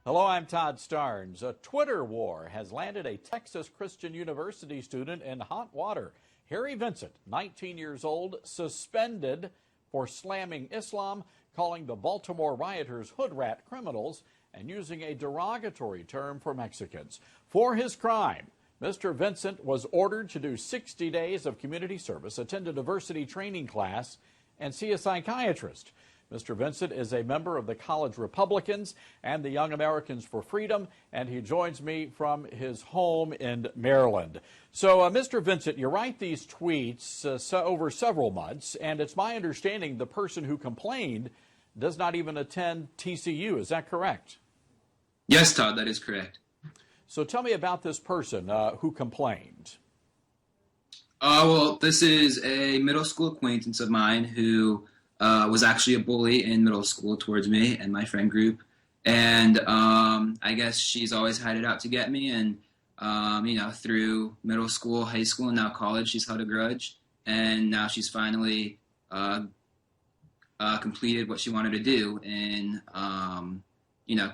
Hello, I'm Todd Starnes. A Twitter war has landed a Texas Christian University student in hot water. Harry Vincent, 19 years old, suspended for slamming Islam, calling the Baltimore rioters hood rat criminals, and using a derogatory term for Mexicans. For his crime, Mr. Vincent was ordered to do 60 days of community service, attend a diversity training class, and see a psychiatrist. Mr. Vincent is a member of the College Republicans and the Young Americans for Freedom, and he joins me from his home in Maryland. So, Mr. Vincent, you write these tweets over several months, and it's my understanding the person who complained does not even attend TCU. Is that correct? Yes, Todd, that is correct. So tell me about this person who complained. Well, this is a middle school acquaintance of mine who was actually a bully in middle school towards me and my friend group. And I guess she's always had it out to get me. And, through middle school, high school, and now college, she's held a grudge. And now she's finally completed what she wanted to do in,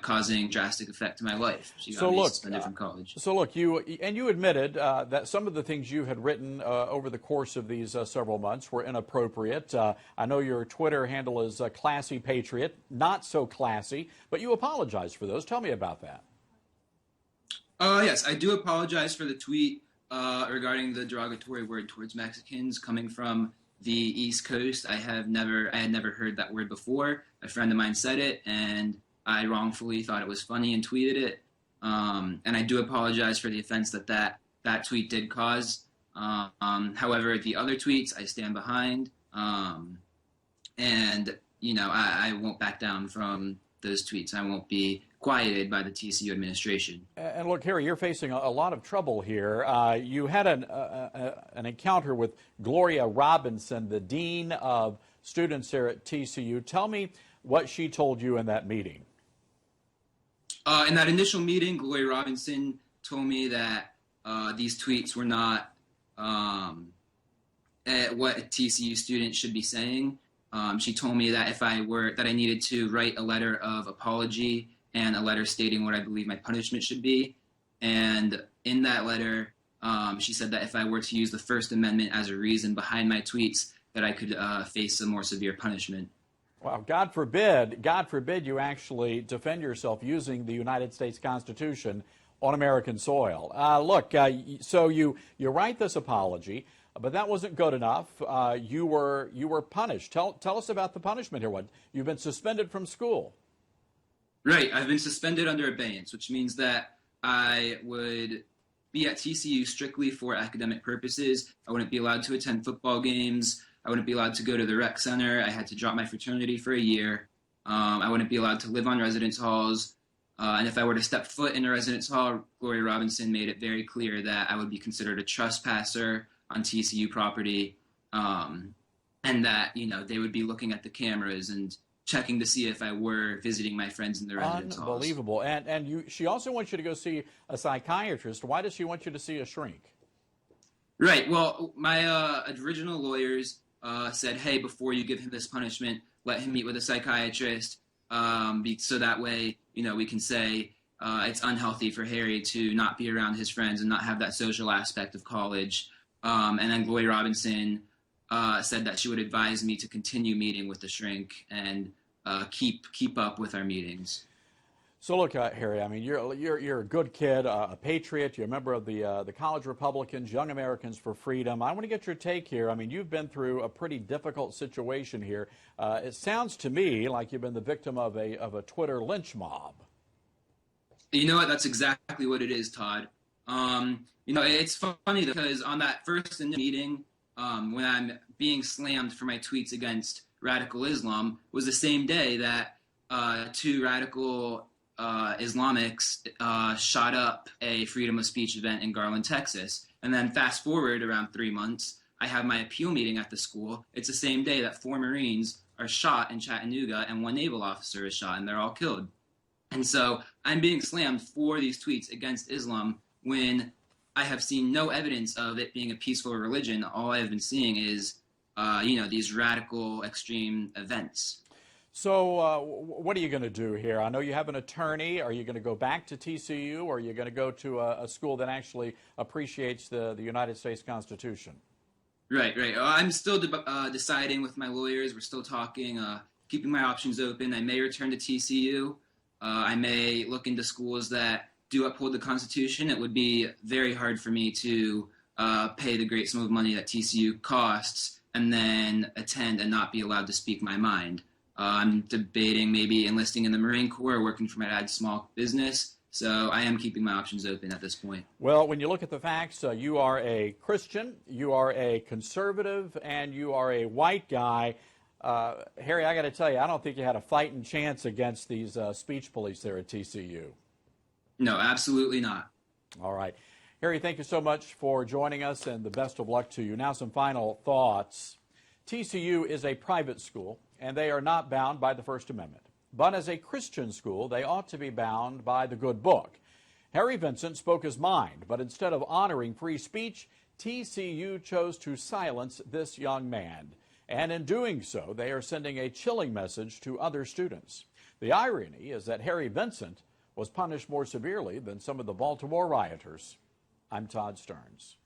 causing drastic effect to my life. She got me suspended from college. So look, you admitted that some of the things you had written over the course of these several months were inappropriate. I know your Twitter handle is Classy Patriot, not so classy, but you apologized for those. Tell me about that. Yes, I do apologize for the tweet regarding the derogatory word towards Mexicans coming from the East Coast. I had never heard that word before. A friend of mine said it, and I wrongfully thought it was funny and tweeted it. And I do apologize for the offense that tweet did cause. However, the other tweets I stand behind. And, I won't back down from those tweets. I won't be quieted by the TCU administration. And look, Harry, you're facing a lot of trouble here. You had an encounter with Gloria Robinson, the dean of students here at TCU. Tell me what she told you in that meeting. In that initial meeting, Gloria Robinson told me that these tweets were not what a TCU student should be saying. She told me that that I needed to write a letter of apology and a letter stating what I believe my punishment should be. And in that letter, she said that if I were to use the First Amendment as a reason behind my tweets, that I could face a more severe punishment. Well, God forbid you actually defend yourself using the United States Constitution on American soil. So you write this apology, but that wasn't good enough. You were punished. Tell us about the punishment here. You've been suspended from school. Right. I've been suspended under abeyance, which means that I would be at TCU strictly for academic purposes. I wouldn't be allowed to attend football games. I wouldn't be allowed to go to the rec center. I had to drop my fraternity for a year. I wouldn't be allowed to live on residence halls. And if I were to step foot in a residence hall, Gloria Robinson made it very clear that I would be considered a trespasser on TCU property, and that, they would be looking at the cameras and checking to see if I were visiting my friends in the residence halls. Unbelievable. And she also wants you to go see a psychiatrist. Why does she want you to see a shrink? Right. Well, my original lawyers said, hey, before you give him this punishment, let him meet with a psychiatrist, so that way, we can say it's unhealthy for Harry to not be around his friends and not have that social aspect of college. And then Gloria Robinson said that she would advise me to continue meeting with the shrink and keep up with our meetings. So look, Harry, I mean, you're a good kid, a patriot. You're a member of the College Republicans, Young Americans for Freedom. I want to get your take here. I mean, you've been through a pretty difficult situation here. It sounds to me like you've been the victim of a Twitter lynch mob. You know what? That's exactly what it is, Todd. It's funny because on that first meeting, when I'm being slammed for my tweets against radical Islam, was the same day that two radical Islamics shot up a freedom of speech event in Garland, Texas. And then fast forward around 3 months, I have my appeal meeting at the school. It's the same day that 4 Marines are shot in Chattanooga and 1 naval officer is shot, and they're all killed. And so I'm being slammed for these tweets against Islam when I have seen no evidence of it being a peaceful religion. All I have been seeing is, these radical extreme events. So what are you going to do here? I know you have an attorney. Are you going to go back to TCU, or are you going to go to a school that actually appreciates the United States Constitution? Right, right. I'm still deciding with my lawyers. We're still talking, keeping my options open. I may return to TCU. I may look into schools that do uphold the Constitution. It would be very hard for me to pay the great sum of money that TCU costs and then attend and not be allowed to speak my mind. I'm debating maybe enlisting in the Marine Corps or working for my dad's small business. So I am keeping my options open at this point. Well, when you look at the facts, you are a Christian, you are a conservative, and you are a white guy. Harry, I got to tell you, I don't think you had a fighting chance against these speech police there at TCU. No, absolutely not. All right. Harry, thank you so much for joining us, and the best of luck to you. Now, some final thoughts. TCU is a private school, and they are not bound by the First Amendment. But as a Christian school, they ought to be bound by the good book. Harry Vincent spoke his mind, but instead of honoring free speech, TCU chose to silence this young man. And in doing so, they are sending a chilling message to other students. The irony is that Harry Vincent was punished more severely than some of the Baltimore rioters. I'm Todd Starnes.